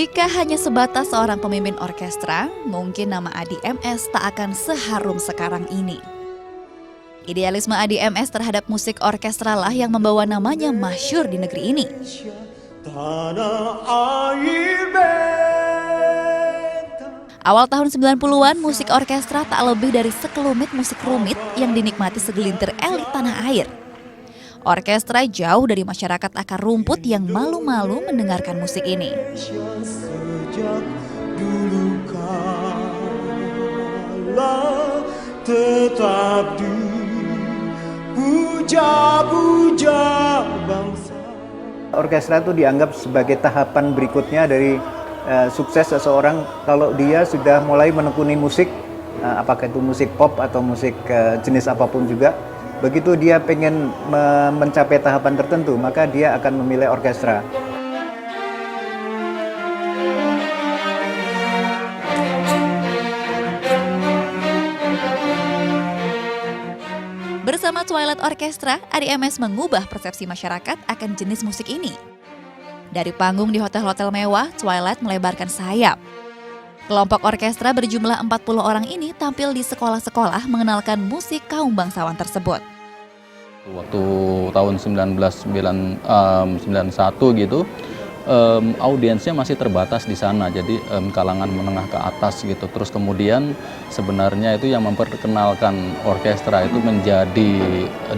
Jika hanya sebatas seorang pemimpin orkestra, mungkin nama Addie MS tak akan seharum sekarang ini. Idealisme Addie MS terhadap musik orkestra lah yang membawa namanya masyhur di negeri ini. Awal tahun 90-an, musik orkestra tak lebih dari sekelumit musik rumit yang dinikmati segelintir elit tanah air. Orkestra jauh dari masyarakat akar rumput yang malu-malu mendengarkan musik ini. Orkestra itu dianggap sebagai tahapan berikutnya dari sukses seseorang kalau dia sudah mulai menekuni musik, apakah itu musik pop atau musik jenis apapun juga. Begitu dia pengen mencapai tahapan tertentu, maka dia akan memilih orkestra. Bersama Twilight Orchestra, Addie MS mengubah persepsi masyarakat akan jenis musik ini. Dari panggung di hotel-hotel mewah, Twilight melebarkan sayap. Kelompok orkestra berjumlah 40 orang ini tampil di sekolah-sekolah mengenalkan musik kaum bangsawan tersebut. Waktu tahun 1991 gitu, audiensnya masih terbatas di sana, jadi kalangan menengah ke atas gitu. Terus kemudian sebenarnya itu yang memperkenalkan orkestra itu menjadi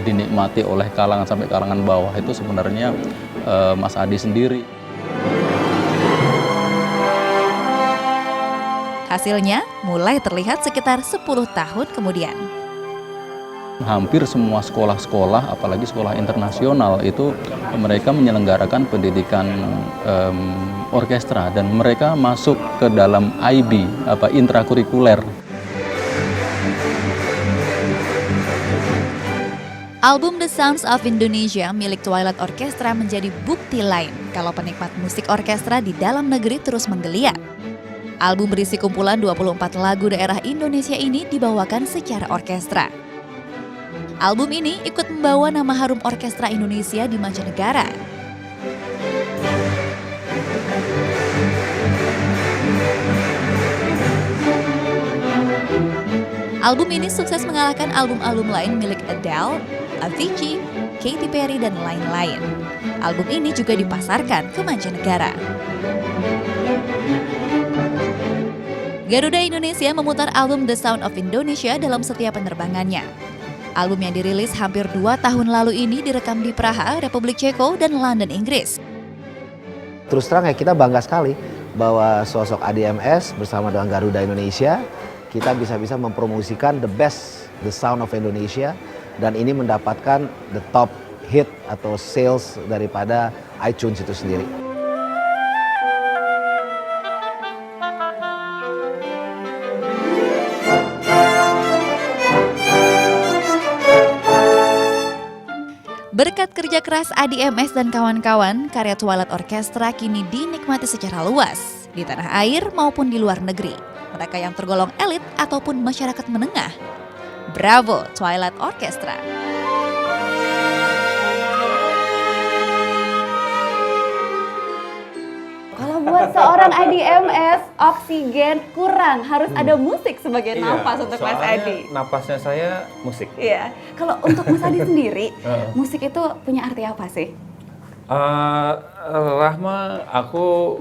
dinikmati oleh kalangan sampai kalangan bawah itu sebenarnya Mas Addie sendiri. Hasilnya mulai terlihat sekitar 10 tahun kemudian. Hampir semua sekolah-sekolah, apalagi sekolah internasional, itu mereka menyelenggarakan pendidikan orkestra dan mereka masuk ke dalam IB, intrakurikuler. Album The Sounds of Indonesia milik Twilight Orchestra menjadi bukti lain kalau penikmat musik orkestra di dalam negeri terus menggeliat. Album berisi kumpulan 24 lagu daerah Indonesia ini dibawakan secara orkestra. Album ini ikut membawa nama harum orkestra Indonesia di mancanegara. Album ini sukses mengalahkan album-album lain milik Adele, Avicii, Katy Perry, dan lain-lain. Album ini juga dipasarkan ke mancanegara. Garuda Indonesia memutar album The Sound of Indonesia dalam setiap penerbangannya. Album yang dirilis hampir 2 tahun lalu ini direkam di Praha, Republik Ceko, dan London, Inggris. Terus terang ya kita bangga sekali bahwa sosok Addie MS bersama dengan Garuda Indonesia, kita bisa mempromosikan the best, The Sound of Indonesia, dan ini mendapatkan the top hit atau sales daripada iTunes itu sendiri. Berkat kerja keras Addie MS dan kawan-kawan, karya Twilight Orchestra kini dinikmati secara luas di tanah air maupun di luar negeri. Mereka yang tergolong elit ataupun masyarakat menengah. Bravo Twilight Orchestra! Kalau buat seorang Addie MS, oksigen kurang, harus ada musik sebagai nafas untuk Mas Addie. Napasnya saya musik. Iya. Kalau untuk Mas Addie sendiri, musik itu punya arti apa sih? Rahma, aku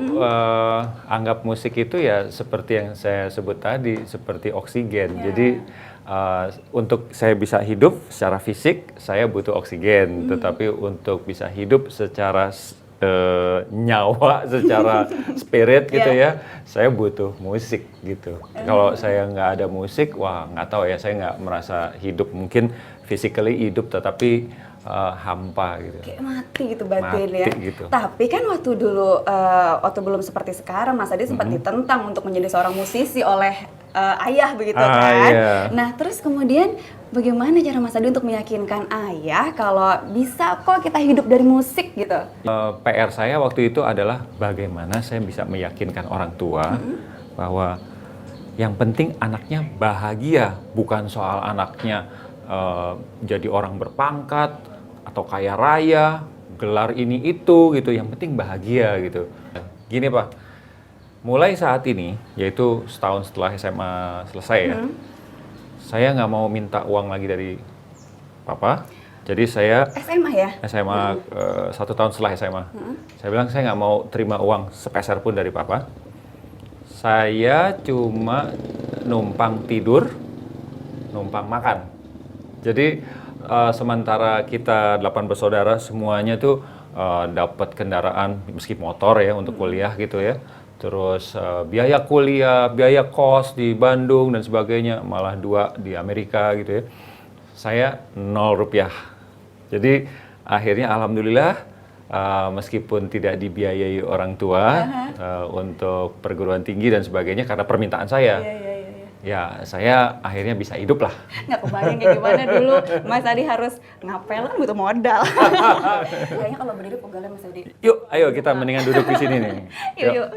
anggap musik itu ya seperti yang saya sebut tadi, seperti oksigen. Jadi untuk saya bisa hidup secara fisik, saya butuh oksigen. Tetapi untuk bisa hidup secara nyawa, secara spirit gitu ya, saya butuh musik gitu. Kalau saya nggak ada musik, wah nggak tahu ya, saya nggak merasa hidup. Mungkin physically hidup, tetapi hampa gitu. Kayak mati gitu batin ya. Gitu. Tapi kan waktu dulu, waktu belum seperti sekarang, Mas Addie sempat ditentang untuk menjadi seorang musisi oleh ayah begitu kan. Iya. Nah terus kemudian bagaimana cara Mas Addie untuk meyakinkan ayah kalau bisa kok kita hidup dari musik gitu? PR saya waktu itu adalah bagaimana saya bisa meyakinkan orang tua bahwa yang penting anaknya bahagia, bukan soal anaknya jadi orang berpangkat atau kaya raya, gelar ini itu gitu. Yang penting bahagia gitu. Gini Pak, Mulai saat ini, yaitu setahun setelah SMA selesai ya, saya nggak mau minta uang lagi dari papa. Jadi saya SMA ya? SMA 1 tahun setelah SMA, saya bilang saya nggak mau terima uang sepeser pun dari papa. Saya cuma numpang tidur, numpang makan. Jadi sementara kita 8 bersaudara semuanya tuh dapat kendaraan, meski motor ya untuk kuliah gitu ya. Terus biaya kuliah, biaya kos di Bandung dan sebagainya, malah 2 di Amerika gitu ya. Saya 0 rupiah. Jadi akhirnya alhamdulillah meskipun tidak dibiayai orang tua untuk perguruan tinggi dan sebagainya karena permintaan saya. Ya, saya akhirnya bisa hidup lah. Nggak kebayang kayak gimana dulu Mas Adi harus ngapel kan butuh modal. Kayaknya kalau berdiri pegalnya Mas Adi. Yuk, ayo kita mendingan duduk di sini nih. Yuk.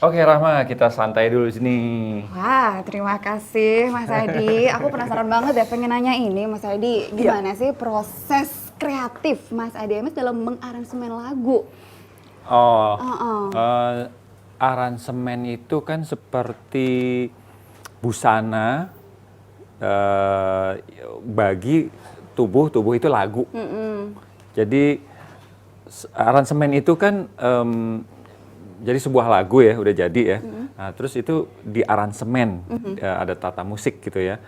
Oke Rahma, kita santai dulu di sini. Wah, terima kasih Mas Adi. Aku penasaran banget ya pengen nanya ini Mas Adi, gimana sih proses kreatif Mas Adi MS dalam mengaransemen lagu? Aransemen itu kan seperti busana bagi tubuh itu lagu. Jadi aransemen itu kan jadi sebuah lagu ya, udah jadi ya. Nah, terus itu di aransemen, ada tata musik gitu ya.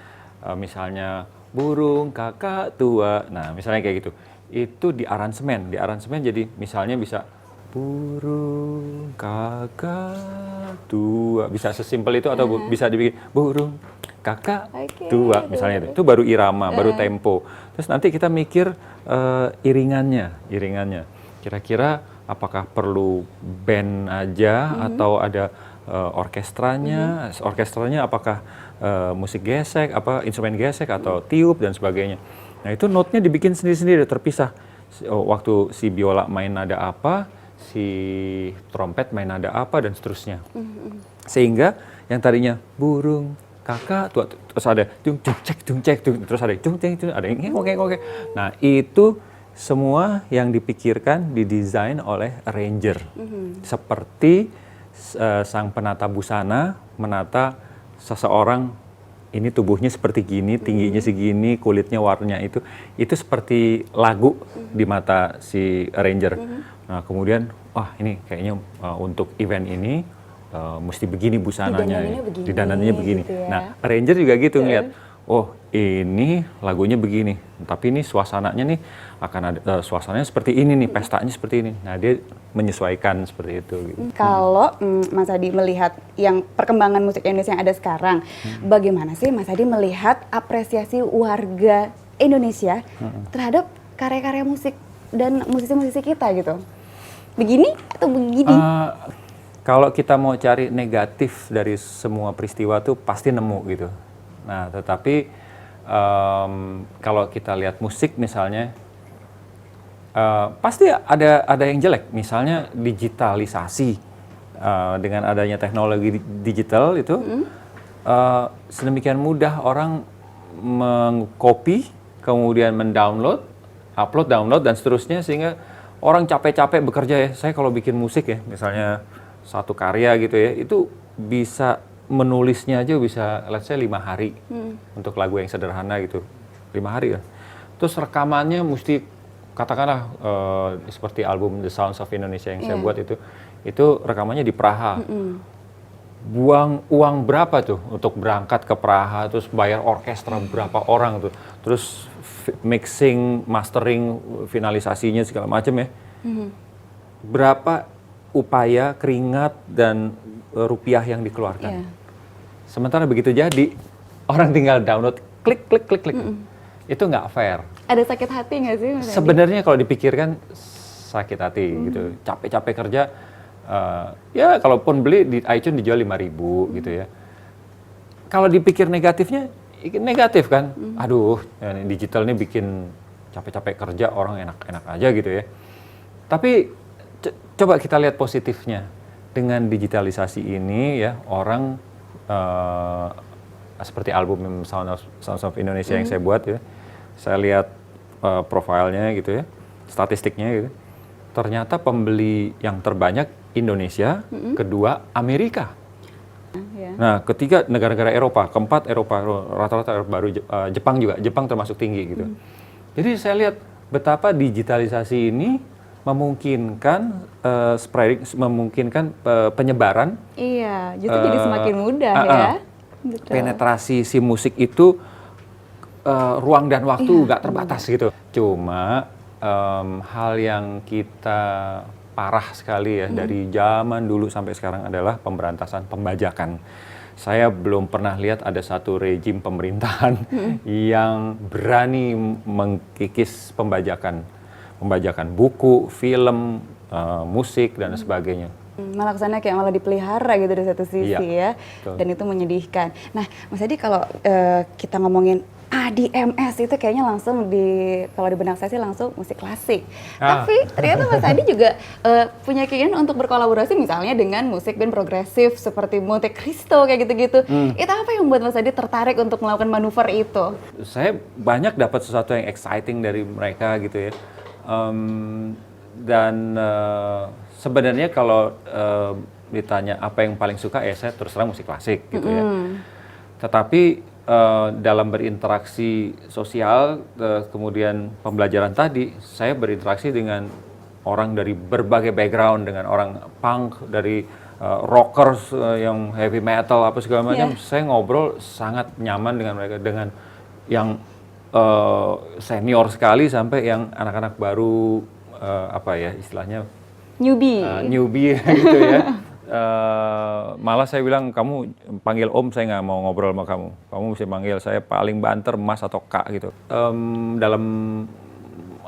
Misalnya burung kakak tua. Nah, misalnya kayak gitu. Itu di aransemen. Di aransemen jadi misalnya bisa burung kakak tua. Bisa sesimpel itu atau bisa dibikin burung kakak tua misalnya itu baru irama, baru tempo. Terus nanti kita mikir iringannya. Kira-kira apakah perlu band aja atau ada orkestranya? Orkestranya apakah musik gesek, apa instrumen gesek atau tiup dan sebagainya. Nah, itu notnya dibikin sendiri-sendiri terpisah. Waktu si biola main nada apa, si trompet main nada apa dan seterusnya. Sehingga yang tadinya burung kakak tua terus ada dung cek terus ada dung ada yang oke. Nah, itu semua yang dipikirkan, didesain oleh arranger. Seperti sang penata busana menata seseorang, ini tubuhnya seperti gini, tingginya segini, kulitnya warnanya itu seperti lagu di mata si arranger. Nah, kemudian wah ini kayaknya untuk event ini mesti begini busananya, didandaninnya begini. Gitu ya. Nah, arranger juga gitu ngeliat, oh ini lagunya begini, tapi ini suasananya nih akan ada suasananya seperti ini nih, pestanya seperti ini. Nah, dia menyesuaikan seperti itu. Gitu. Kalau Mas Adi melihat yang perkembangan musik Indonesia yang ada sekarang, bagaimana sih Mas Adi melihat apresiasi warga Indonesia terhadap karya-karya musik dan musisi-musisi kita gitu? Begini atau begini? Kalau kita mau cari negatif dari semua peristiwa tuh pasti nemu gitu. Nah, tetapi kalau kita lihat musik misalnya, pasti ada yang jelek. Misalnya digitalisasi dengan adanya teknologi digital itu sedemikian mudah orang mengcopy, kemudian mendownload, upload, download dan seterusnya sehingga orang capek-capek bekerja ya. Saya kalau bikin musik ya, misalnya satu karya gitu ya, itu bisa menulisnya aja bisa, let's say 5 hari untuk lagu yang sederhana gitu, 5 hari ya. Terus rekamannya mesti katakanlah seperti album The Sounds of Indonesia yang saya buat itu rekamannya di Praha. Buang uang berapa tuh untuk berangkat ke Praha, terus bayar orkestra berapa orang tuh, terus mixing, mastering, finalisasinya segala macam ya. Berapa upaya, keringat dan rupiah yang dikeluarkan. Sementara begitu jadi, orang tinggal download, klik. Itu nggak fair. Ada sakit hati nggak sih Mas Adi? Sebenarnya kalau dipikirkan sakit hati gitu. Capek-capek kerja, ya kalaupun beli di iTunes dijual 5.000 gitu ya. Kalau dipikir negatifnya, negatif kan. Aduh, digital ini bikin capek-capek kerja, orang enak-enak aja gitu ya. Tapi coba kita lihat positifnya. Dengan digitalisasi ini ya, orang seperti album Sounds of Indonesia yang saya buat ya, saya lihat profilnya gitu ya, statistiknya gitu. Ternyata pembeli yang terbanyak Indonesia, kedua Amerika. Ya. Nah, ketiga negara-negara Eropa, keempat Eropa, rata-rata baru Jepang juga, Jepang termasuk tinggi gitu. Jadi saya lihat betapa digitalisasi ini memungkinkan memungkinkan penyebaran. Iya, justru jadi semakin mudah ya. Betul. Penetrasi si musik itu ruang dan waktu nggak terbatas gitu. Cuma hal yang kita parah sekali ya dari zaman dulu sampai sekarang adalah pemberantasan pembajakan. Saya belum pernah lihat ada satu rejim pemerintahan yang berani mengkikis pembajakan buku, film, musik dan sebagainya. Malah kesana kayak malah dipelihara gitu dari satu sisi ya, betul. Dan itu menyedihkan. Nah, Mas Adi kalau kita ngomongin ADMS itu kayaknya langsung kalau di benak saya sih langsung musik klasik. Tapi ternyata Mas Adi juga punya keinginan untuk berkolaborasi misalnya dengan musik band progresif seperti Monte Cristo kayak gitu-gitu. Itu apa yang membuat Mas Adi tertarik untuk melakukan manuver itu? Saya banyak dapat sesuatu yang exciting dari mereka gitu ya. Dan sebenarnya kalau ditanya apa yang paling suka, ya saya terus terang musik klasik gitu ya. Tetapi dalam berinteraksi sosial, kemudian pembelajaran tadi, saya berinteraksi dengan orang dari berbagai background, dengan orang punk, dari rockers yang heavy metal apa segala macam. Saya ngobrol sangat nyaman dengan mereka, dengan yang senior sekali sampai yang anak-anak baru, apa ya istilahnya, newbie gitu ya. Malah saya bilang, kamu panggil om, saya nggak mau ngobrol sama kamu. Kamu mesti panggil saya paling banter mas atau kak gitu. Dalam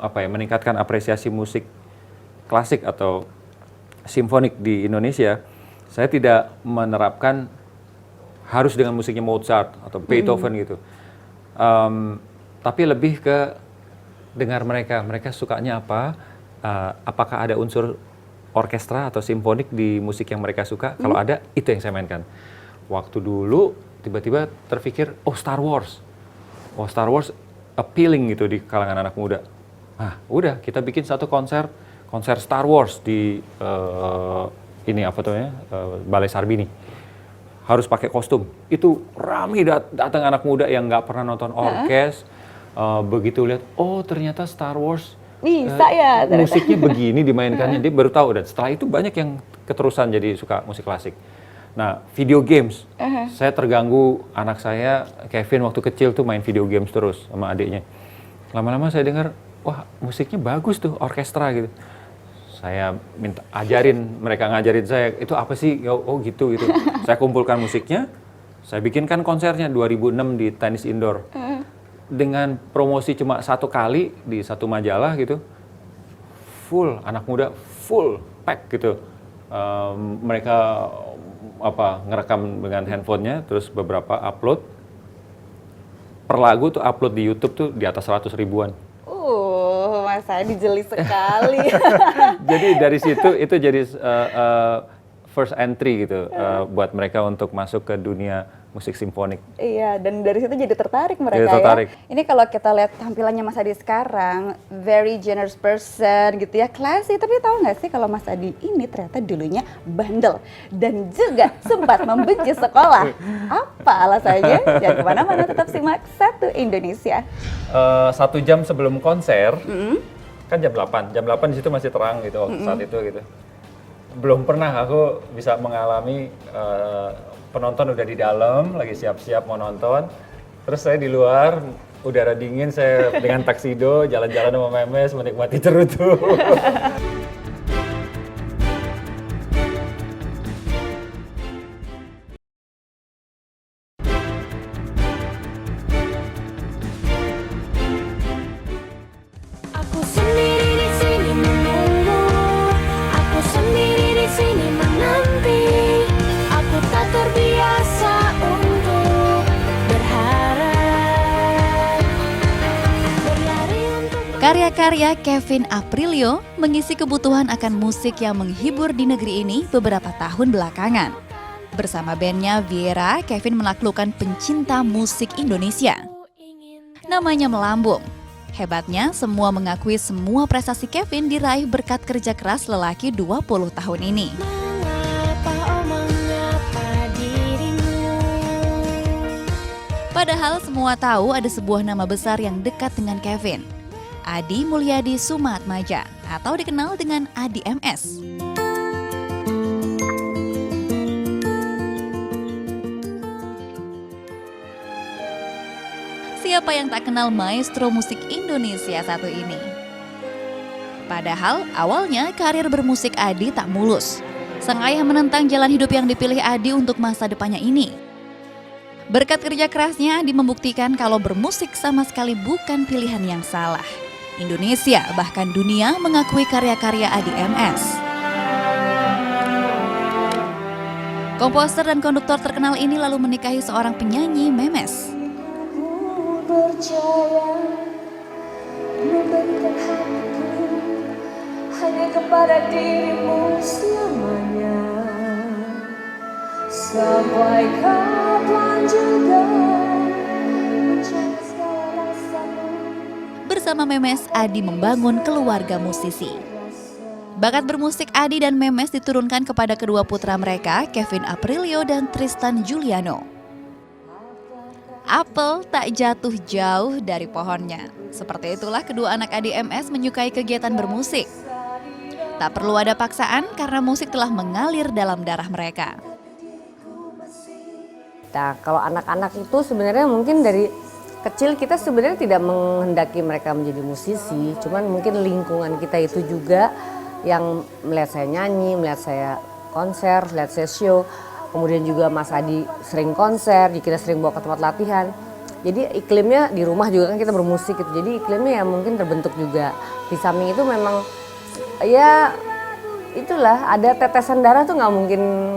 apa ya, meningkatkan apresiasi musik klasik atau simfonik di Indonesia, saya tidak menerapkan harus dengan musiknya Mozart atau Beethoven gitu. Tapi lebih ke dengar mereka sukanya apa, apakah ada unsur orkestra atau simfonik di musik yang mereka suka. Kalau ada, itu yang saya mainkan. Waktu dulu tiba-tiba terpikir, Star Wars appealing gitu di kalangan anak muda. Nah, udah kita bikin satu konser Star Wars di Balai Sarbini. Harus pakai kostum. Itu rame datang anak muda yang nggak pernah nonton orkes. Begitu lihat, ternyata Star Wars bisa ya ternyata. Musiknya begini dimainkannya, dia baru tahu. Dan setelah itu banyak yang keterusan jadi suka musik klasik. Nah, video games, saya terganggu. Anak saya Kevin waktu kecil tuh main video games terus sama adiknya. Lama-lama saya dengar, wah musiknya bagus tuh, orkestra gitu. Saya minta mereka ngajarin saya, itu apa sih? Oh gitu. Saya kumpulkan musiknya, saya bikinkan konsernya 2006 di tenis indoor. Dengan promosi cuma 1 kali di satu majalah gitu, full anak muda, full pack gitu. Mereka ngerekam dengan handphonenya, terus beberapa upload. Per lagu tuh upload di YouTube tuh di atas 100 ribuan. Mas Adi jeli sekali. Jadi dari situ itu jadi first entry gitu buat mereka untuk masuk ke dunia musik simfonik. Iya, dan dari situ jadi tertarik mereka tertarik. ya. Ini kalau kita lihat tampilannya Mas Adi sekarang, very generous person gitu ya, classy. Tapi tahu nggak sih kalau Mas Adi ini ternyata dulunya bandel dan juga sempat membenci sekolah. Apa alasannya? Jangan kemana-mana, tetap simak Satu Indonesia. 1 jam sebelum konser, kan jam 8 di situ masih terang gitu saat itu gitu. Belum pernah aku bisa mengalami penonton udah di dalam, lagi siap-siap mau nonton. Terus saya di luar, udara dingin, saya dengan taksido, jalan-jalan sama memes, menikmati cerutu. Aku sendiri di sini menunggu, aku sendiri di sini menanti. Aku tak terbiasa untuk berharap, berlari untuk. Karya-karya Kevin Aprilio mengisi kebutuhan akan musik yang menghibur di negeri ini beberapa tahun belakangan. Bersama bandnya Viera, Kevin menaklukkan pencinta musik Indonesia. Namanya melambung. Hebatnya, semua mengakui semua prestasi Kevin diraih berkat kerja keras lelaki 20 tahun ini. Mengapa, oh mengapa dirimu? Padahal semua tahu ada sebuah nama besar yang dekat dengan Kevin. Adi Mulyadi Sumatmaja atau dikenal dengan Adi MS. Siapa yang tak kenal maestro musik Indonesia satu ini? Padahal awalnya karir bermusik Adi tak mulus. Sang ayah menentang jalan hidup yang dipilih Adi untuk masa depannya ini. Berkat kerja kerasnya, Adi membuktikan kalau bermusik sama sekali bukan pilihan yang salah. Indonesia, bahkan dunia mengakui karya-karya Adi MS. Komposer dan konduktor terkenal ini lalu menikahi seorang penyanyi Memes. Percaya memberikan hatiku hanya kepada dirimu selamanya, sampai kapan juga mencari segala rasamu. Bersama Memes, Adi membangun keluarga musisi. Bakat bermusik Adi dan Memes diturunkan kepada kedua putra mereka, Kevin Aprilio dan Tristan Juliano. Apel tak jatuh jauh dari pohonnya. Seperti itulah kedua anak Adi MS menyukai kegiatan bermusik. Tak perlu ada paksaan karena musik telah mengalir dalam darah mereka. Nah, kalau anak-anak itu sebenarnya mungkin dari kecil kita sebenarnya tidak menghendaki mereka menjadi musisi, cuman mungkin lingkungan kita itu juga yang melihat saya nyanyi, melihat saya konser, melihat saya show. Kemudian juga Mas Adi sering konser, kita sering bawa ke tempat latihan. Jadi iklimnya di rumah juga kan kita bermusik gitu. Jadi iklimnya ya mungkin terbentuk juga. Di samping itu memang ya itulah ada tetesan darah tuh nggak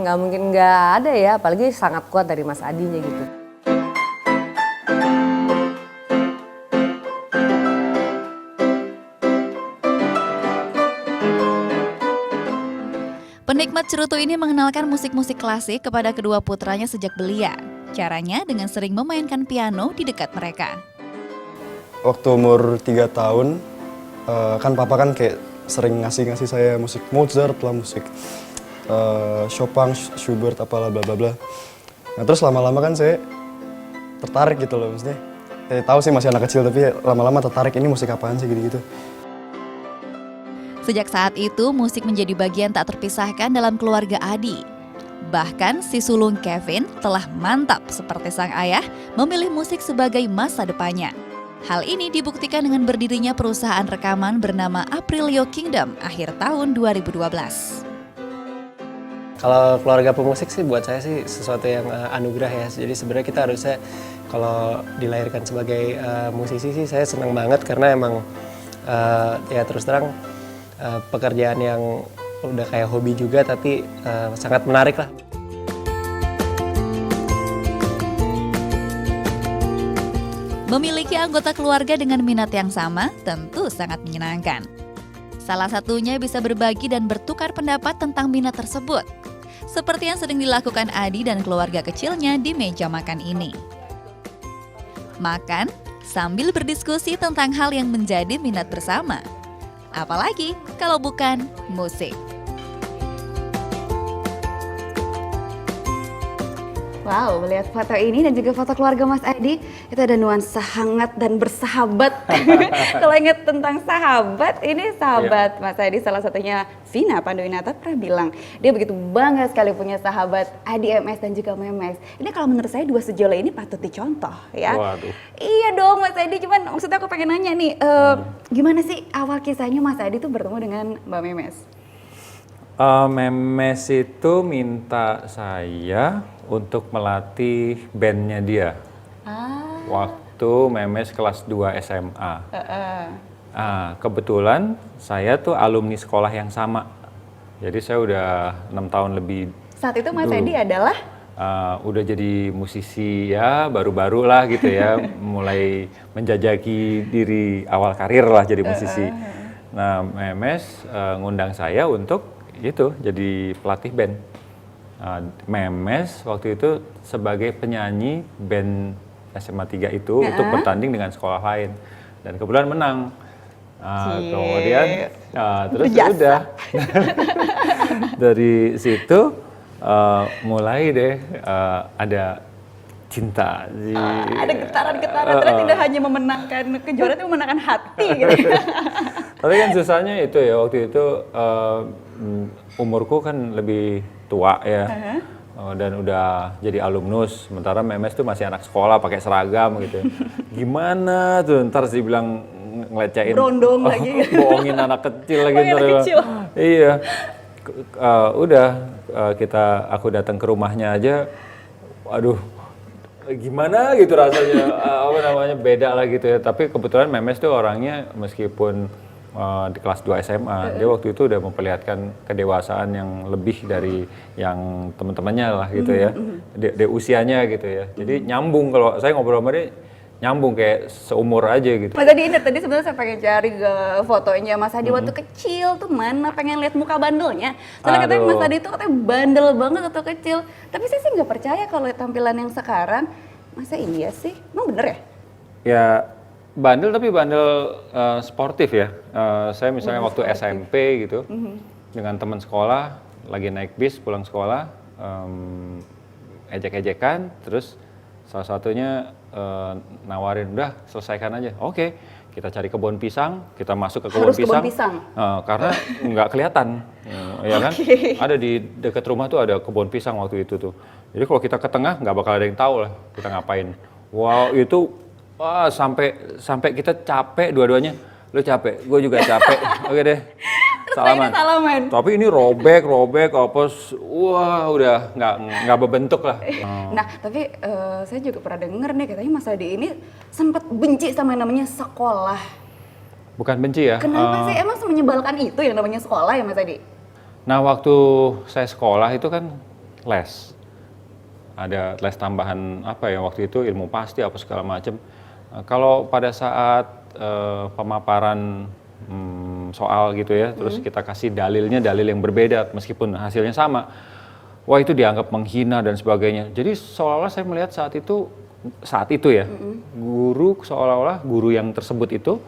mungkin nggak ada ya. Apalagi sangat kuat dari Mas Adinya gitu. Penikmat cerutu ini mengenalkan musik-musik klasik kepada kedua putranya sejak belia. Caranya dengan sering memainkan piano di dekat mereka. Waktu umur 3 tahun, kan papa kan kayak sering ngasih saya musik Mozart lah, musik Chopin, Schubert, apalah bla bla bla. Nah terus lama-lama kan saya tertarik gitu loh, maksudnya. Saya tahu sih masih anak kecil tapi lama-lama tertarik ini musik apaan sih gitu-gitu. Sejak saat itu, musik menjadi bagian tak terpisahkan dalam keluarga Adi. Bahkan si sulung Kevin telah mantap seperti sang ayah memilih musik sebagai masa depannya. Hal ini dibuktikan dengan berdirinya perusahaan rekaman bernama Aprilio Kingdom akhir tahun 2012. Kalau keluarga pemusik sih buat saya sih sesuatu yang anugerah ya. Jadi sebenarnya kita harusnya kalau dilahirkan sebagai musisi sih saya senang banget karena emang ya terus terang pekerjaan yang udah kayak hobi juga tapi sangat menarik lah. Memiliki anggota keluarga dengan minat yang sama tentu sangat menyenangkan. Salah satunya bisa berbagi dan bertukar pendapat tentang minat tersebut. Seperti yang sering dilakukan Adi dan keluarga kecilnya di meja makan ini. Makan sambil berdiskusi tentang hal yang menjadi minat bersama. Apalagi kalau bukan musik. Wow, melihat foto ini dan juga foto keluarga Mas Adi, itu ada nuansa hangat dan bersahabat. Kalau ingat tentang sahabat, ini sahabat Mas Adi salah satunya Vina Panduwinata pernah bilang, dia begitu bangga sekali punya sahabat Adi MS dan juga Memes. Ini kalau menurut saya dua sejoli ini patut dicontoh ya. Waduh. Iya dong Mas Adi, cuman maksudnya aku pengen nanya nih, gimana sih awal kisahnya Mas Adi tuh bertemu dengan Mbak Memes? Memes itu minta saya untuk melatih bandnya dia. Waktu Memes kelas 2 SMA. Kebetulan saya tuh alumni sekolah yang sama. Jadi saya udah 6 tahun lebih. Saat itu Mas Adi adalah? Udah jadi musisi ya, baru-baru lah gitu ya. Mulai menjajaki diri awal karir lah jadi musisi. Nah Memes ngundang saya untuk itu jadi pelatih band. Memes waktu itu sebagai penyanyi band SMA 3 itu untuk bertanding dengan sekolah lain. dan kebetulan menang. Kemudian terus Berjasa. udah dari situ mulai deh ada cinta. Ada getaran-getaran, ternyata tidak hanya memenangkan kejuaraan, tapi memenangkan hati gitu. Tapi kan susahnya itu ya, waktu itu umurku kan lebih tua ya. Dan udah jadi alumnus, sementara Memes tuh masih anak sekolah pakai seragam gitu. Gimana tuh ntar sih bilang ngelecehin, Berondong lagi. bohongin anak kecil lagi. Bohongin ntar anak bilang. kecil. Iya, udah aku datang ke rumahnya aja, waduh, gimana gitu rasanya, apa namanya, beda lah gitu ya. Tapi kebetulan Memes tuh orangnya meskipun di kelas 2 SMA, dia waktu itu udah memperlihatkan kedewasaan yang lebih dari yang teman-temannya lah gitu ya, di usianya gitu ya. Jadi nyambung, kalau saya ngobrol sama dia nyambung kayak seumur aja gitu. Mas Adi ingat tadi sebenarnya saya pengen cari ke fotonya Mas Adi waktu kecil tuh mana, pengen lihat muka bandelnya. Soalnya katanya Mas Adi itu katanya bandel banget waktu kecil. Tapi saya sih nggak percaya kalau tampilan yang sekarang. Masa iya sih? Emang bener ya? Ya bandel, tapi bandel sportif ya. Saya misalnya waktu SMP gitu, dengan teman sekolah lagi naik bis pulang sekolah, ejek-ejekan, terus salah satunya nawarin, udah selesaikan aja. Oke, kita cari kebun pisang, kita masuk ke kebun Harus pisang. kebun pisang? Karena nggak kelihatan, ya kan? Ada di dekat rumah tuh ada kebun pisang waktu itu tuh. Jadi kalau kita ke tengah nggak bakal ada yang tahu lah kita ngapain. Wow, itu sampai kita capek dua-duanya. Lu capek, gue juga capek. Oke deh, salaman. Tapi ini robek, wah udah nggak berbentuk lah. Nah, tapi saya juga pernah denger nih katanya Mas Adi ini sempat benci sama yang namanya sekolah. Bukan benci ya. Kenapa sih? Emang menyebalkan itu yang namanya sekolah ya Mas Adi? Nah, waktu saya sekolah itu kan les. Ada les tambahan apa ya waktu itu, ilmu pasti apa segala macam. Kalau pada saat pemaparan soal gitu ya, terus kita kasih dalil yang berbeda meskipun hasilnya sama, wah itu dianggap menghina dan sebagainya. Jadi seolah-olah saya melihat saat itu ya, guru yang tersebut itu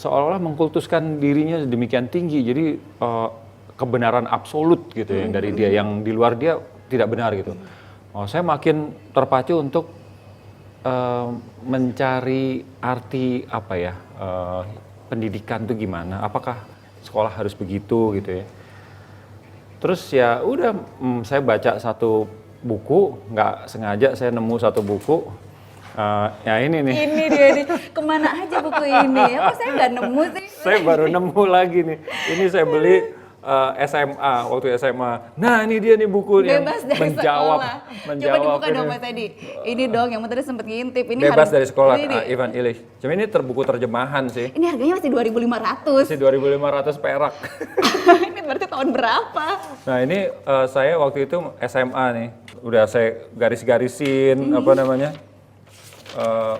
seolah-olah mengkultuskan dirinya demikian tinggi. Jadi kebenaran absolut gitu ya dari dia, yang di luar dia tidak benar gitu. Saya makin terpacu untuk mencari arti apa ya, pendidikan itu gimana, apakah sekolah harus begitu gitu ya. Terus ya udah, saya baca satu buku, nggak sengaja saya nemu satu buku, ya ini nih. Ini dia nih, kemana aja buku ini ya, kok saya nggak nemu sih? Saya baru nemu lagi nih, ini saya beli waktu SMA. Nah ini dia nih buku yang Bebas dari menjawab Coba dibuka ini. dong Mas Adi. Ini dong yang tadi sempat ngintip. Ini Bebas dari sekolah, ini. Ivan Illich. Cuma ini buku terjemahan sih. Ini harganya masih 2.500. Masih 2.500 perak. Ini berarti tahun berapa? Nah ini saya waktu itu SMA nih. Udah saya garis-garisin apa namanya.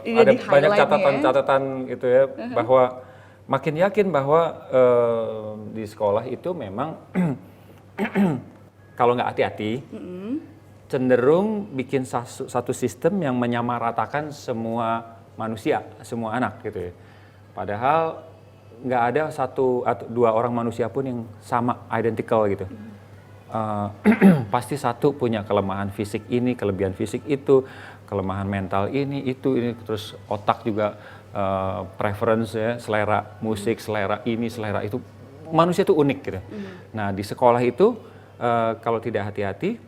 Ada banyak catatan-catatan gitu ya, bahwa makin yakin bahwa di sekolah itu memang kalau nggak hati-hati cenderung bikin satu sistem yang menyamaratakan semua manusia, semua anak gitu ya. Padahal nggak ada satu atau dua orang manusia pun yang sama, identical gitu. Pasti satu punya kelemahan fisik ini, kelebihan fisik itu, kelemahan mental ini, terus otak juga preference ya, selera musik, selera ini, selera itu. Manusia itu unik gitu. Nah di sekolah itu kalau tidak hati-hati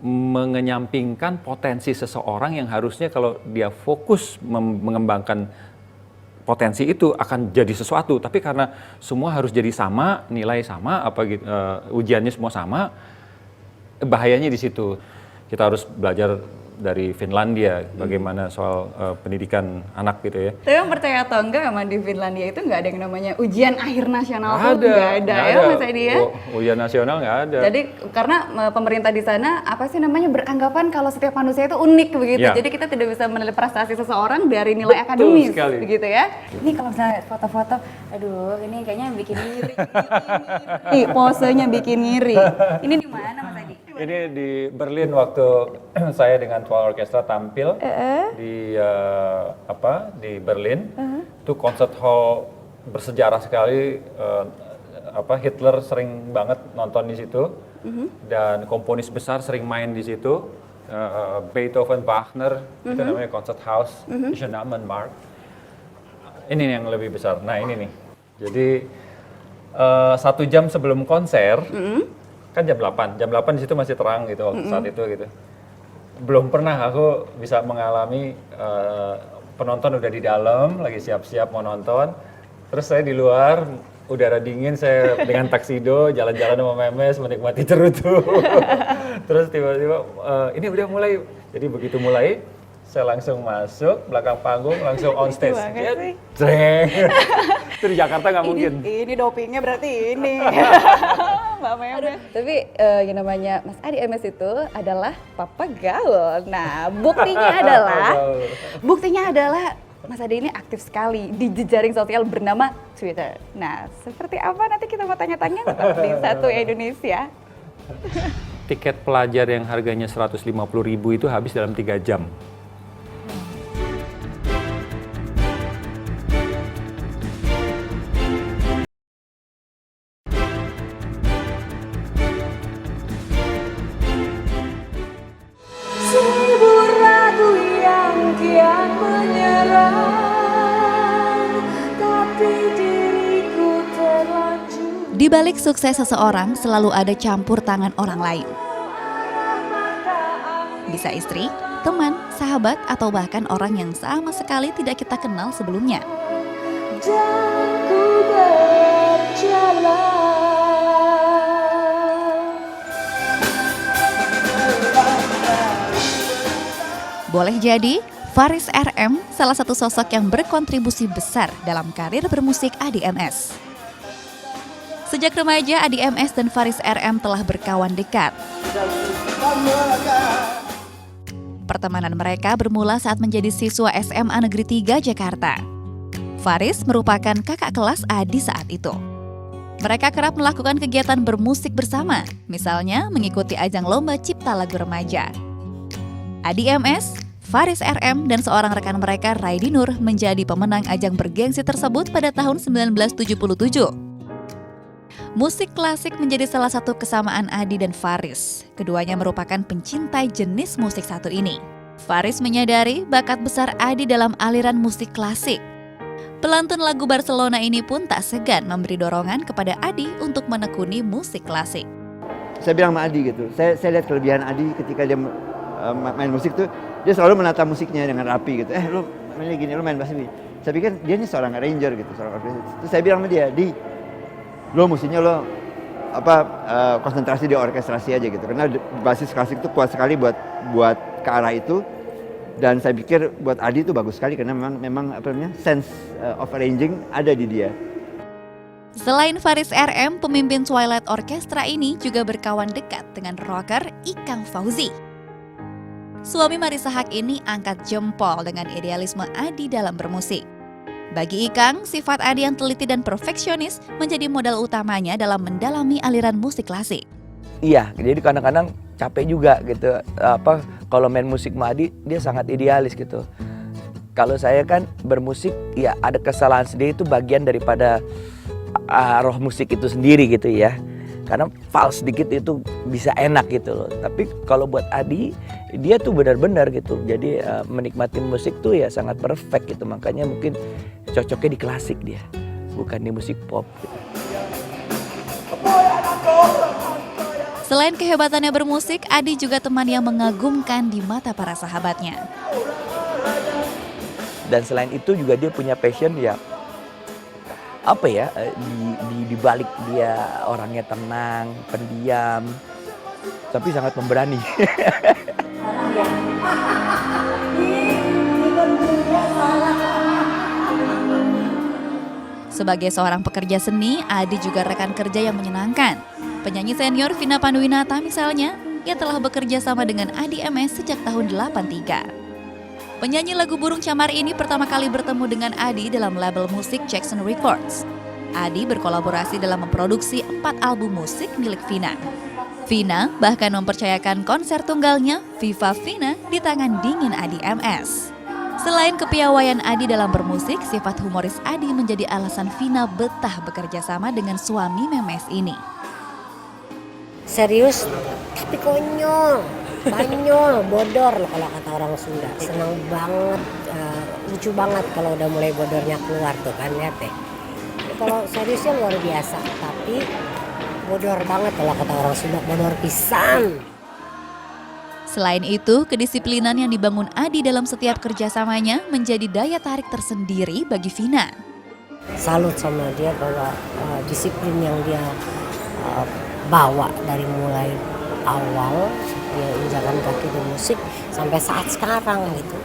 mengenyampingkan potensi seseorang yang harusnya kalau dia fokus mengembangkan potensi itu akan jadi sesuatu, tapi karena semua harus jadi sama, nilai sama, apa gitu, ujiannya semua sama, bahayanya di situ. Kita harus belajar dari Finlandia bagaimana soal pendidikan anak gitu ya. Tapi yang percaya atau enggak emang di Finlandia itu nggak ada yang namanya ujian akhir nasional tuh nggak ada ya Mas Adi ya? Ujian nasional nggak ada. Jadi karena pemerintah di sana apa sih namanya beranggapan kalau setiap manusia itu unik begitu. Ya. Jadi kita tidak bisa menilai prestasi seseorang dari nilai akademis sekali. begitu ya. Ini kalau misalnya foto-foto, aduh ini kayaknya bikin ngiri. Nih posenya bikin ngiri. Ini di mana Mas Adi? Ini di Berlin waktu saya dengan Tual Orkestra tampil di di Berlin. Itu concert hall bersejarah sekali. Hitler sering banget nonton di situ. Dan komponis besar sering main di situ. Beethoven, Wagner, itu namanya concert house, Schönemann-Markt. Ini yang lebih besar. Nah ini nih. Jadi 1 jam sebelum konser, kan jam 8 di situ masih terang gitu waktu saat itu gitu. Belum pernah aku bisa mengalami penonton udah di dalam lagi siap-siap mau nonton, terus saya di luar udara dingin, saya dengan taksido jalan-jalan sama memes menikmati cerutu. Terus tiba-tiba ini udah mulai. Jadi begitu mulai saya langsung masuk belakang panggung, langsung on stage. Itu di Jakarta nggak mungkin. Ini dopingnya berarti ini. Mbak Memes. Tapi yang namanya Mas Adi MS itu adalah papa gaul. Nah, buktinya adalah Mas Adi ini aktif sekali di jejaring sosial bernama Twitter. Nah, seperti apa nanti kita mau tanya-tanya tetap di Satu Indonesia. Tiket pelajar yang harganya 150.000 itu habis dalam 3 jam. Seribu ragu yang kian menyerang, tapi diriku terlanjur. Di balik sukses seseorang selalu ada campur tangan orang lain. Bisa istri, teman, sahabat, atau bahkan orang yang sama sekali tidak kita kenal sebelumnya. Dan ku berjalan. Boleh jadi, Faris RM salah satu sosok yang berkontribusi besar dalam karir bermusik Adi MS. Sejak remaja, Adi MS dan Faris RM telah berkawan dekat. Pertemanan mereka bermula saat menjadi siswa SMA Negeri 3 Jakarta. Faris merupakan kakak kelas Adi saat itu. Mereka kerap melakukan kegiatan bermusik bersama, misalnya mengikuti ajang lomba cipta lagu remaja. Adi MS, Faris RM, dan seorang rekan mereka, Raidi Nur, menjadi pemenang ajang bergengsi tersebut pada tahun 1977. Musik klasik menjadi salah satu kesamaan Adi dan Faris. Keduanya merupakan pencintai jenis musik satu ini. Faris menyadari bakat besar Adi dalam aliran musik klasik. Pelantun lagu Barcelona ini pun tak segan memberi dorongan kepada Adi untuk menekuni musik klasik. Saya bilang sama Adi gitu, saya lihat kelebihan Adi ketika dia main musik tuh, dia selalu menata musiknya dengan rapi gitu. Lu mainnya gini, lu main bass ini. Saya pikir dia ini seorang arranger gitu, seorang arranger. Terus saya bilang sama dia, lo mestinya konsentrasi di orkestrasi aja gitu. Karena basis klasik itu kuat sekali buat ke arah itu. Dan saya pikir buat Adi itu bagus sekali karena memang sense of arranging ada di dia. Selain Faris RM, pemimpin Twilight Orchestra ini juga berkawan dekat dengan rocker Ikang Fauzi. Suami Marissa Haque ini angkat jempol dengan idealisme Adi dalam bermusik. Bagi Ikang, sifat Adi yang teliti dan perfeksionis menjadi modal utamanya dalam mendalami aliran musik klasik. Iya, jadi kadang-kadang capek juga gitu. Kalau main musik sama Adi, dia sangat idealis gitu. Kalau saya kan bermusik, ya ada kesalahan sendiri, itu bagian daripada roh musik itu sendiri gitu ya. Karena fals sedikit itu bisa enak gitu loh. Tapi kalau buat Adi, dia tuh benar-benar gitu. Jadi menikmati musik tuh ya sangat perfect gitu. Makanya mungkin cocoknya di klasik dia, bukan di musik pop gitu. Selain kehebatannya bermusik, Adi juga teman yang mengagumkan di mata para sahabatnya. Dan selain itu juga dia punya passion ya, di balik dia orangnya tenang, pendiam, tapi sangat pemberani. Sebagai seorang pekerja seni, Adi juga rekan kerja yang menyenangkan. Penyanyi senior Vina Panduwinata misalnya, ia telah bekerja sama dengan Adi MS sejak tahun 83. Penyanyi lagu Burung Camar ini pertama kali bertemu dengan Adi dalam label musik Jackson Records. Adi berkolaborasi dalam memproduksi 4 album musik milik Vina. Vina bahkan mempercayakan konser tunggalnya Viva Vina di tangan dingin Adi MS. Selain kepiawaian Adi dalam bermusik, sifat humoris Adi menjadi alasan Vina betah bekerja sama dengan suami memes ini. Serius, tapi konyol, banyol, bodor loh kalau kata orang Sunda. Senang banget, lucu banget kalau udah mulai bodornya keluar tuh kan, lihat deh. Kalau seriusnya luar biasa, tapi bodor banget kalau kata orang Sunda, bodor pisan. Selain itu, kedisiplinan yang dibangun Adi dalam setiap kerjasamanya menjadi daya tarik tersendiri bagi Vina. Salut sama dia bahwa disiplin yang dia bawa dari mulai awal dia injakan kaki di musik sampai saat sekarang gitu,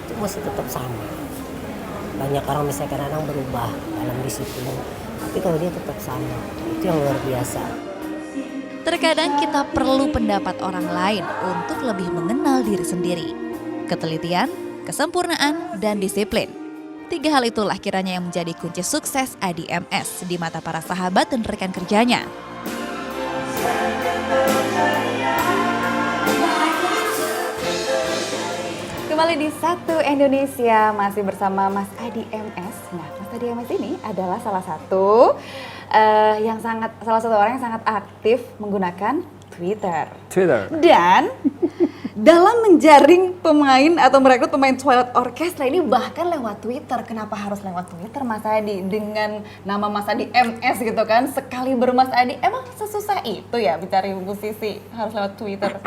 itu masih tetap sama. Banyak orang misalnya kadang-kadang berubah dalam disiplin, tapi kalau dia tetap sama, itu yang luar biasa. Terkadang kita perlu pendapat orang lain untuk lebih mengenal diri sendiri. Ketelitian, kesempurnaan, dan disiplin. 3 hal itulah kiranya yang menjadi kunci sukses Adi MS di mata para sahabat dan rekan kerjanya. Kembali di Satu Indonesia, masih bersama Mas Adi MS. Nah, Mas Adi MS ini adalah salah satu orang yang sangat aktif menggunakan Twitter. Dan dalam menjaring pemain atau merekrut pemain Twilight Orchestra ini bahkan lewat Twitter. Kenapa harus lewat Twitter, Mas Adi? Dengan nama Mas Adi MS gitu kan, sekali bermas Adi, emang sesusah itu ya mencari musisi harus lewat Twitter?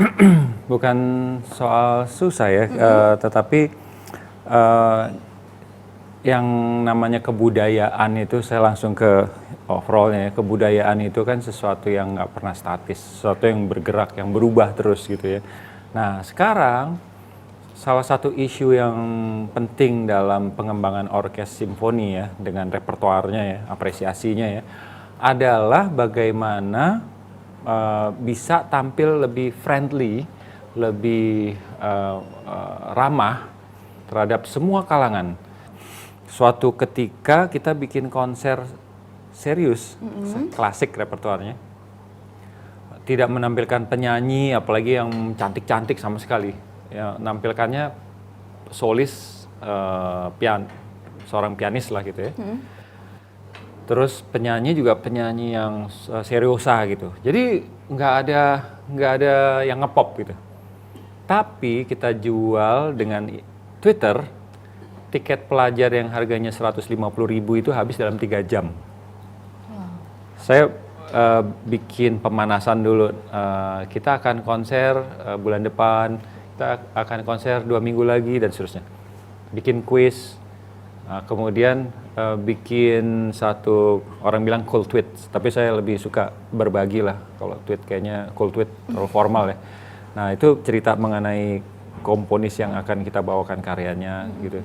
Bukan soal susah ya, tetapi yang namanya kebudayaan itu saya langsung ke overallnya ya. Kebudayaan itu kan sesuatu yang nggak pernah statis, sesuatu yang bergerak, yang berubah terus gitu ya. Nah sekarang salah satu isu yang penting dalam pengembangan orkes simfoni ya, dengan repertoarnya ya, apresiasinya ya, adalah bagaimana bisa tampil lebih friendly, lebih ramah terhadap semua kalangan. Suatu ketika kita bikin konser serius, klasik repertoarnya, tidak menampilkan penyanyi, apalagi yang cantik-cantik sama sekali. Ya, nampilkannya solis, seorang pianis lah gitu ya. Terus penyanyi juga penyanyi yang seriosa gitu. Jadi nggak ada yang ngepop gitu. Tapi kita jual dengan Twitter, tiket pelajar yang harganya 150.000 itu habis dalam 3 jam. Saya bikin pemanasan dulu. Kita akan konser bulan depan, kita akan konser 2 minggu lagi dan seterusnya. Bikin kuis, kemudian bikin satu, orang bilang cool tweet, tapi saya lebih suka berbagi lah. Kalau tweet kayaknya cool tweet terlalu formal ya. Nah itu cerita mengenai komponis yang akan kita bawakan karyanya gitu.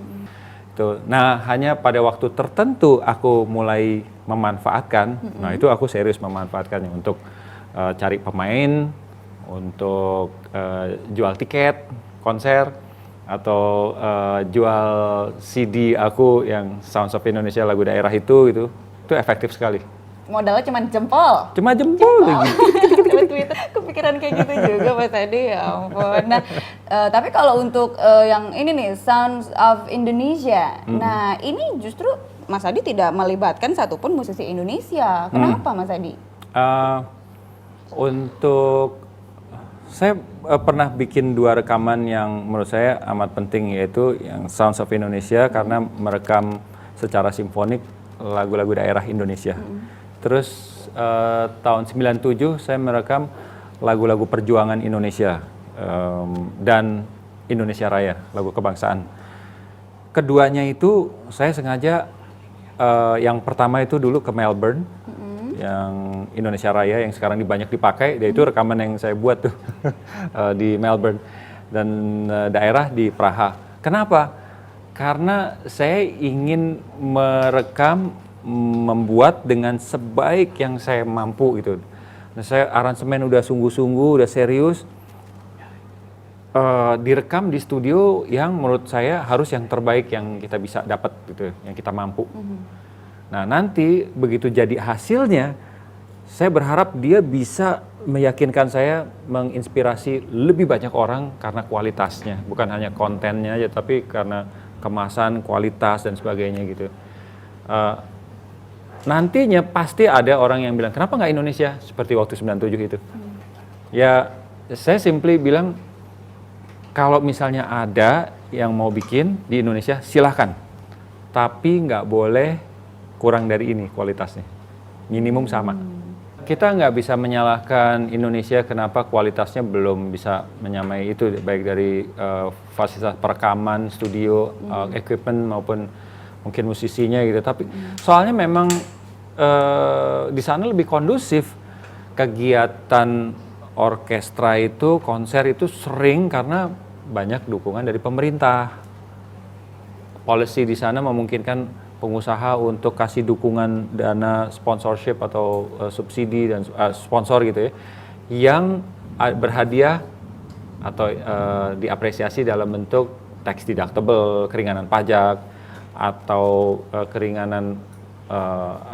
Nah hanya pada waktu tertentu aku mulai memanfaatkan, nah itu aku serius memanfaatkannya untuk cari pemain, untuk jual tiket konser, atau jual CD aku yang Sounds of Indonesia, lagu daerah itu efektif sekali. Modalnya cuma jempol. Cuma jempol lagi. Twitter kepikiran kayak gitu juga Mas Adi, ya ampun. Nah, tapi kalau untuk yang ini nih Sounds of Indonesia, nah ini justru Mas Adi tidak melibatkan satupun musisi Indonesia. Kenapa Mas Adi? Saya pernah bikin 2 rekaman yang menurut saya amat penting, yaitu yang Sounds of Indonesia karena merekam secara simfonik lagu-lagu daerah Indonesia. Terus tahun 97 saya merekam lagu-lagu perjuangan Indonesia dan Indonesia Raya, lagu kebangsaan. Keduanya itu saya sengaja, yang pertama itu dulu ke Melbourne, yang Indonesia Raya yang sekarang banyak dipakai, itu rekaman yang saya buat tuh di Melbourne, dan daerah di Praha. Kenapa? Karena saya ingin merekam, membuat dengan sebaik yang saya mampu gitu. Nah, saya aransemen udah sungguh-sungguh, udah serius, direkam di studio yang menurut saya harus yang terbaik yang kita bisa dapat gitu, yang kita mampu. Nah nanti begitu jadi hasilnya, saya berharap dia bisa meyakinkan saya, menginspirasi lebih banyak orang karena kualitasnya, bukan hanya kontennya aja, tapi karena kemasan, kualitas dan sebagainya gitu. Nantinya pasti ada orang yang bilang, kenapa nggak Indonesia seperti waktu 97 itu? Ya, saya simply bilang, kalau misalnya ada yang mau bikin di Indonesia, silahkan. Tapi nggak boleh kurang dari ini kualitasnya. Minimum sama. Kita nggak bisa menyalahkan Indonesia kenapa kualitasnya belum bisa menyamai itu, baik dari fasilitas perekaman, studio, equipment maupun mungkin musisinya gitu. Tapi soalnya memang di sana lebih kondusif. Kegiatan orkestra itu, konser itu sering karena banyak dukungan dari pemerintah. Policy di sana memungkinkan pengusaha untuk kasih dukungan dana sponsorship atau subsidi dan sponsor gitu ya, yang berhadiah atau diapresiasi dalam bentuk tax deductible, keringanan pajak, atau keringanan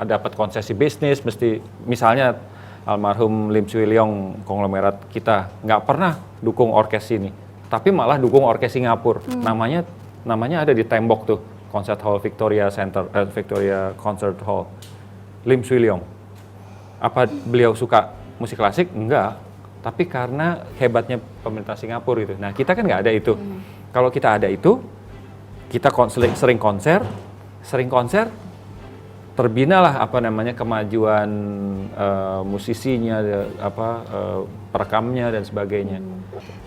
dapat konsesi bisnis. Mesti misalnya almarhum Lim Swee Leong, konglomerat kita, nggak pernah dukung orkes ini, tapi malah dukung orkes Singapura. Namanya ada di tembok tuh, Concert Hall Victoria Center, Victoria Concert Hall. Lim Swee Leong. Apa beliau suka musik klasik? Enggak. Tapi karena hebatnya pemerintah Singapura itu. Nah, kita kan nggak ada itu. Kalau kita ada itu, kita sering konser, terbinalah kemajuan musisinya, perekamnya dan sebagainya.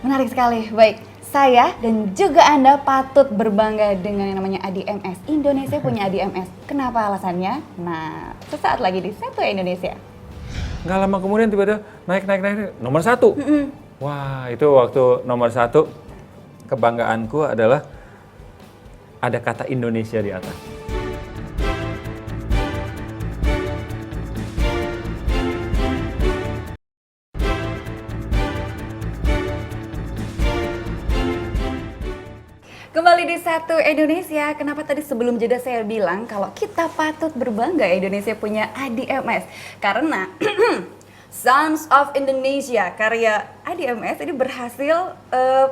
Menarik sekali. Baik, saya dan juga Anda patut berbangga dengan yang namanya ADMS. Indonesia punya ADMS. Kenapa alasannya? Nah, sesaat lagi di Satu Indonesia. Nggak lama kemudian tiba-tiba naik nomor 1. Wah, itu waktu nomor 1, kebanggaanku adalah ada kata Indonesia di atas. Kembali di Satu Indonesia. Kenapa tadi sebelum jeda saya bilang kalau kita patut berbangga Indonesia punya ADMS? Karena Sounds of Indonesia karya ADMS ini berhasil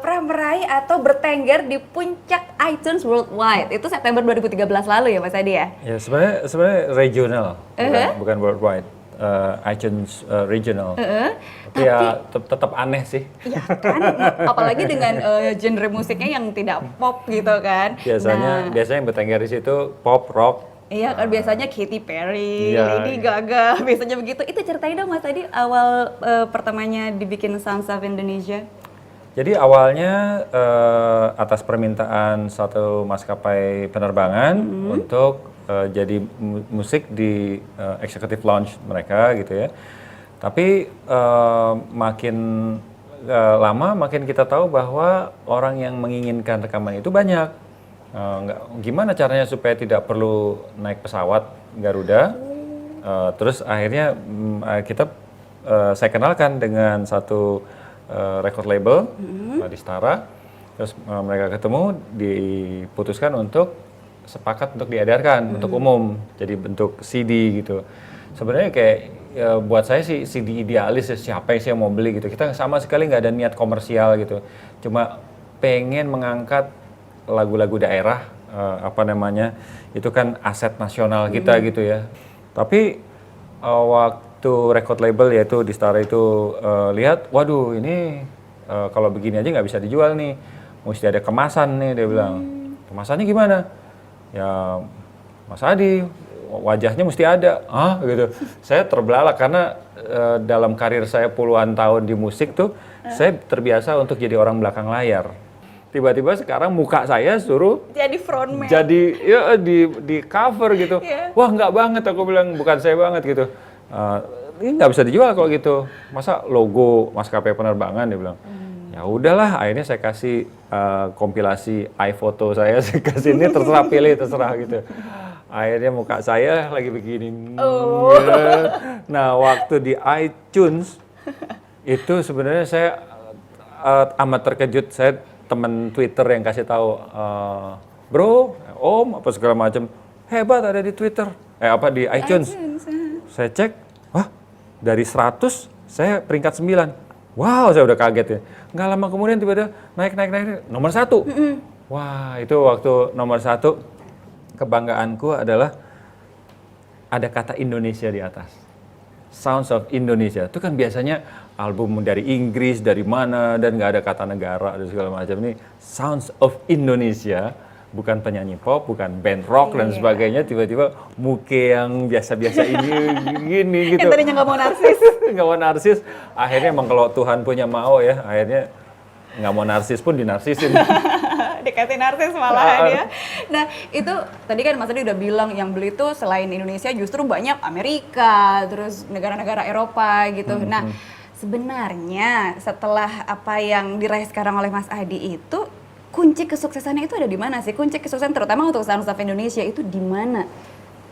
pernah meraih atau bertengger di puncak iTunes Worldwide. Itu September 2013 lalu ya Mas Adi ya? Ya, sebenarnya regional, bukan worldwide. iTunes regional. Tapi ya tetap aneh sih. Iya kan, apalagi dengan genre musiknya yang tidak pop gitu kan. Biasanya yang bertengger di situ pop, rock. Iya kan, biasanya Katy Perry, Lady Gaga, biasanya begitu. Itu ceritain dong Mas tadi awal pertamanya dibikin Sounds of Indonesia. Jadi awalnya atas permintaan satu maskapai penerbangan untuk jadi musik di executive lounge mereka gitu ya. Tapi makin lama makin kita tahu bahwa orang yang menginginkan rekaman itu banyak. Gimana caranya supaya tidak perlu naik pesawat Garuda? Terus akhirnya saya kenalkan dengan satu record label di Stara. Terus mereka ketemu, diputuskan untuk sepakat untuk diedarkan untuk umum, jadi bentuk CD gitu. Sebenarnya kayak buat saya sih CD idealis, siapa yang mau beli gitu. Kita sama sekali nggak ada niat komersial gitu. Cuma pengen mengangkat lagu-lagu daerah, itu kan aset nasional kita gitu ya. Tapi waktu record label yaitu di Stara itu lihat, waduh ini kalau begini aja nggak bisa dijual nih, mesti ada kemasan nih, dia bilang. Kemasannya gimana? Ya Mas Adi, wajahnya mesti ada, gitu. Saya terbelalak karena dalam karir saya puluhan tahun di musik tuh, saya terbiasa untuk jadi orang belakang layar. Tiba-tiba sekarang muka saya suruh jadi frontman, jadi ya di cover gitu. Wah nggak banget, aku bilang bukan saya banget gitu. Ini nggak bisa dijual kalau gitu. Masa logo maskapai penerbangan, dia bilang. Ya udahlah, akhirnya saya kasih kompilasi iPhoto saya kasih ini, terserah pilih, terserah gitu. Akhirnya muka saya lagi begini. Nah waktu di iTunes itu sebenarnya saya amat terkejut. Saya teman Twitter yang kasih tahu, bro, om, apa segala macam, hebat ada di Twitter, di iTunes. Saya cek, wah dari 100 saya peringkat 9. Wow, saya udah kaget ya. Nggak lama kemudian tiba-tiba naik nomor 1. Wah, itu waktu nomor 1 kebanggaanku adalah ada kata Indonesia di atas. Sounds of Indonesia. Itu kan biasanya album dari Inggris, dari mana, dan nggak ada kata negara dan segala macam. Ini Sounds of Indonesia, bukan penyanyi pop, bukan band rock dan sebagainya. Tiba-tiba Muke yang biasa-biasa ini gini gitu. Yang tadinya nggak mau narsis. Nggak mau narsis. Akhirnya emang kalau Tuhan punya mau ya, akhirnya nggak mau narsis pun dinarsisin. Dikatain narsis malahan ya. Nah itu tadi kan Mas Adi udah bilang yang beli itu selain Indonesia justru banyak Amerika, terus negara-negara Eropa gitu. Nah sebenarnya setelah apa yang diraih sekarang oleh Mas Adi itu, kunci kesuksesannya itu ada di mana sih? Kunci kesuksesan terutama untuk Sounds of Indonesia itu di mana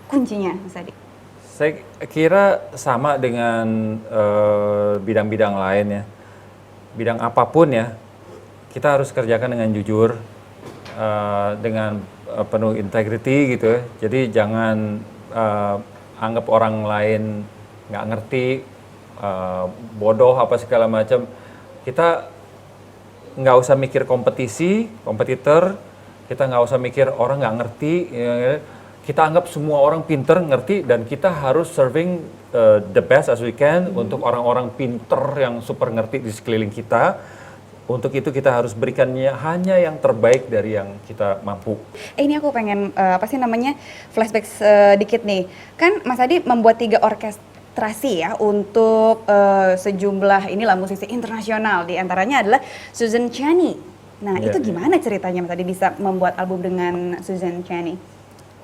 kuncinya, Mas Adi? Saya kira sama dengan bidang-bidang lain ya. Bidang apapun ya, kita harus kerjakan dengan jujur, dengan penuh integrity gitu ya. Jadi jangan anggap orang lain nggak ngerti, bodoh apa segala macam. Kita nggak usah mikir kompetitor, kita nggak usah mikir orang nggak ngerti. Ya. Kita anggap semua orang pinter, ngerti, dan kita harus serving the best as we can untuk orang-orang pinter yang super ngerti di sekeliling kita. Untuk itu kita harus berikannya hanya yang terbaik dari yang kita mampu. Ini aku pengen flashback sedikit nih. Kan Mas Adi membuat 3 orkestrasi ya untuk sejumlah musisi internasional. Di antaranya adalah Susan Chani. Nah itu gimana ceritanya Mas Adi bisa membuat album dengan Susan Chani?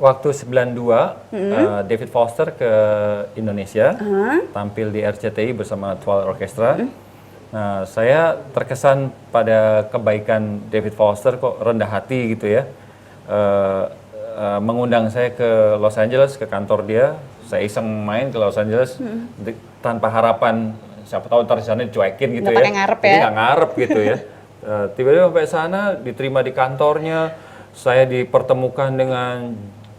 Waktu 92, David Foster ke Indonesia, tampil di RCTI bersama 12 Orchestra. Nah, saya terkesan pada kebaikan David Foster, kok rendah hati gitu ya. Mengundang saya ke Los Angeles, ke kantor dia. Saya iseng main ke Los Angeles tanpa harapan, siapa tahu ntar di sana dicuekin gitu ya. Jadi nggak ngarep gitu ya. Tiba-tiba sampai sana, diterima di kantornya. Saya dipertemukan dengan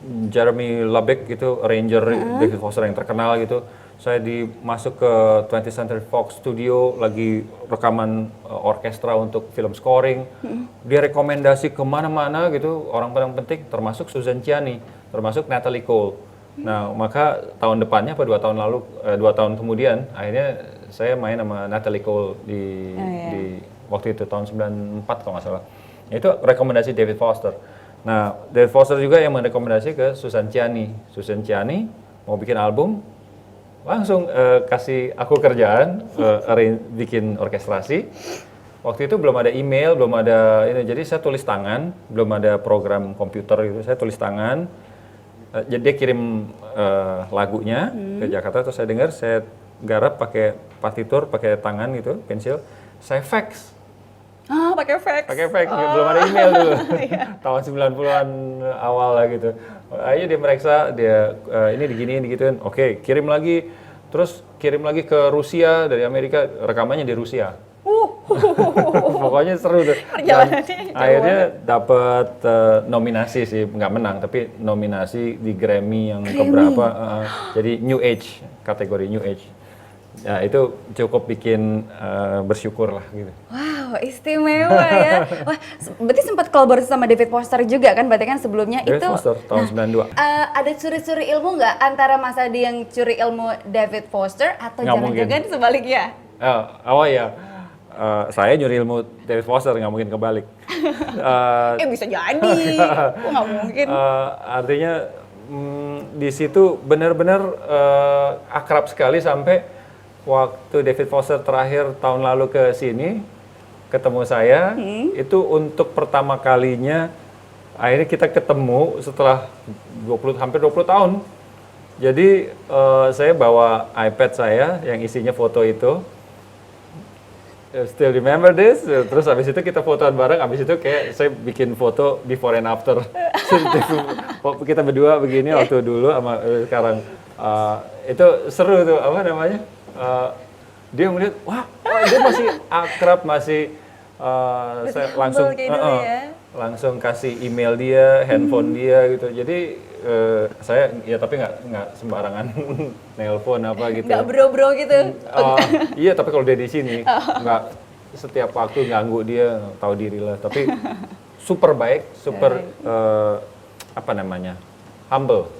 Jeremy Lubeck gitu, arranger David Foster yang terkenal gitu. Saya masuk ke 20th Century Fox Studio, lagi rekaman orkestra untuk film scoring. Dia rekomendasi kemana-mana gitu, orang penting, termasuk Susan Chani, termasuk Natalie Cole. Nah, maka tahun depannya, 2 tahun lalu, 2 tahun kemudian, akhirnya saya main sama Natalie Cole di waktu itu, tahun 94 kalau nggak salah. Itu rekomendasi David Foster. Nah, David Foster juga yang merekomendasi ke Susan Chani. Susan Chani mau bikin album, langsung kasih aku kerjaan, bikin orkestrasi. Waktu itu belum ada email, belum ada ini, jadi saya tulis tangan, belum ada program komputer gitu, saya tulis tangan. Jadi dia kirim lagunya ke Jakarta, terus saya dengar, saya garap pakai partitur, pakai tangan gitu, pensil, saya fax. Pakai fax. Pakai fax, belum ada email dulu. Tahun 90-an awal lah gitu. Akhirnya dia meriksa, dia ini diginiin, digituin. Oke, kirim lagi. Terus kirim lagi ke Rusia, dari Amerika, rekamannya di Rusia. Pokoknya seru tuh. Akhirnya dapat nominasi sih, nggak menang, tapi nominasi di Grammy yang keberapa. Jadi New Age, kategori New Age. Ya itu cukup bikin bersyukur lah gitu. Wow, istimewa ya. Wah, berarti sempat kolaborasi sama David Foster juga kan? Berarti kan sebelumnya David itu Foster tahun 92. Ada curi-curi ilmu nggak antara Mas Adi yang curi ilmu David Foster atau jangan-jangan sebaliknya? Saya nyuri ilmu David Foster, nggak mungkin kebalik. Bisa jadi, nggak mungkin. Artinya di situ benar-benar akrab sekali sampai waktu David Foster terakhir tahun lalu ke sini, ketemu saya, itu untuk pertama kalinya akhirnya kita ketemu setelah hampir 20 tahun. Jadi saya bawa iPad saya yang isinya foto itu. Still remember this? Terus habis itu kita fotoan bareng, habis itu kayak saya bikin foto before and after. Kita berdua begini waktu dulu sama sekarang. Itu seru tuh, apa namanya? Dia melihat, wah, dia masih akrab, masih saya langsung kasih email dia, handphone dia gitu. Jadi saya ya tapi nggak sembarangan nelpon apa gitu. Nggak bro-bro gitu. Iya, tapi kalau dia di sini nggak setiap waktu ganggu dia, tahu diri lah. Tapi super baik, super apa namanya, humble.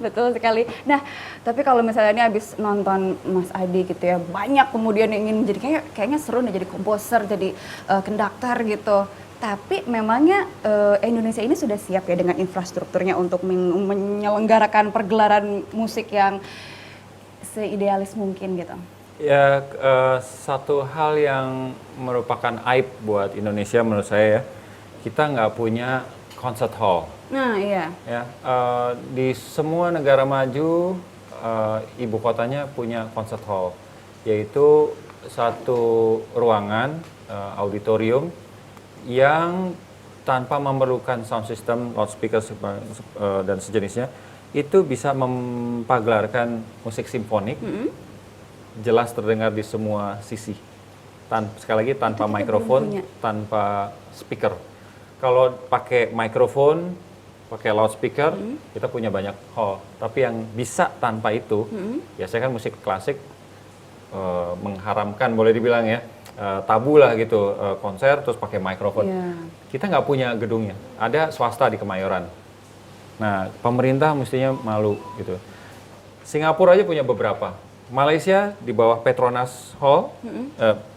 Betul sekali. Nah, tapi kalau misalnya ini habis nonton Mas Adi gitu ya, banyak kemudian yang ingin menjadi kayaknya seru nih jadi komposer, jadi konduktor gitu. Tapi memangnya Indonesia ini sudah siap ya dengan infrastrukturnya untuk menyelenggarakan pergelaran musik yang seidealis mungkin gitu? Ya, satu hal yang merupakan aib buat Indonesia menurut saya ya, kita nggak punya concert hall. Nah, iya. Ya, di semua negara maju, ibu kotanya punya concert hall, yaitu satu ruangan auditorium yang tanpa memerlukan sound system, loudspeaker dan sejenisnya, itu bisa mempaglarkan musik simfonik, jelas terdengar di semua sisi. Sekali lagi tanpa mikrofon, tanpa speaker. Kalau pakai mikrofon, pakai loudspeaker, kita punya banyak hall. Tapi yang bisa tanpa itu, ya saya kan musik klasik mengharamkan, boleh dibilang ya, tabu lah gitu, konser terus pakai mikrofon. Kita nggak punya gedungnya. Ada swasta di Kemayoran. Nah, pemerintah mestinya malu gitu. Singapura aja punya beberapa. Malaysia di bawah Petronas Hall,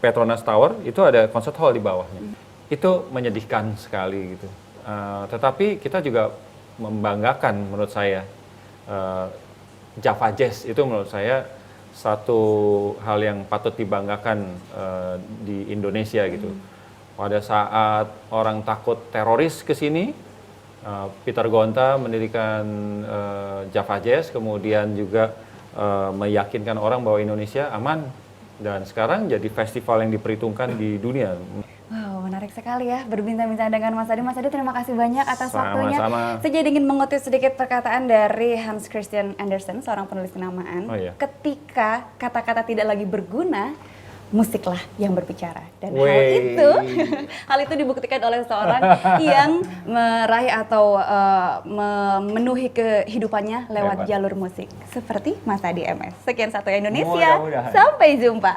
Petronas Tower, itu ada concert hall di bawahnya. Itu menyedihkan sekali gitu. Tetapi kita juga membanggakan menurut saya. Java Jazz itu menurut saya satu hal yang patut dibanggakan di Indonesia gitu. Pada saat orang takut teroris ke sini, Peter Gonta mendirikan Java Jazz, kemudian juga meyakinkan orang bahwa Indonesia aman, dan sekarang jadi festival yang diperhitungkan di dunia. Wow, menarik sekali ya berbincang-bincang dengan Mas Adi. Mas Adi, terima kasih banyak atas waktunya. Sama-sama. Saya jadi ingin mengutip sedikit perkataan dari Hans Christian Andersen, seorang penulis kenamaan. Oh, iya. Ketika kata-kata tidak lagi berguna, musiklah yang berbicara. Dan Wey. hal itu dibuktikan oleh seorang yang meraih atau memenuhi kehidupannya lewat jalur musik. Seperti Mas Adi MS. Sekian Satu Indonesia, Mudah-mudahan. sampai jumpa.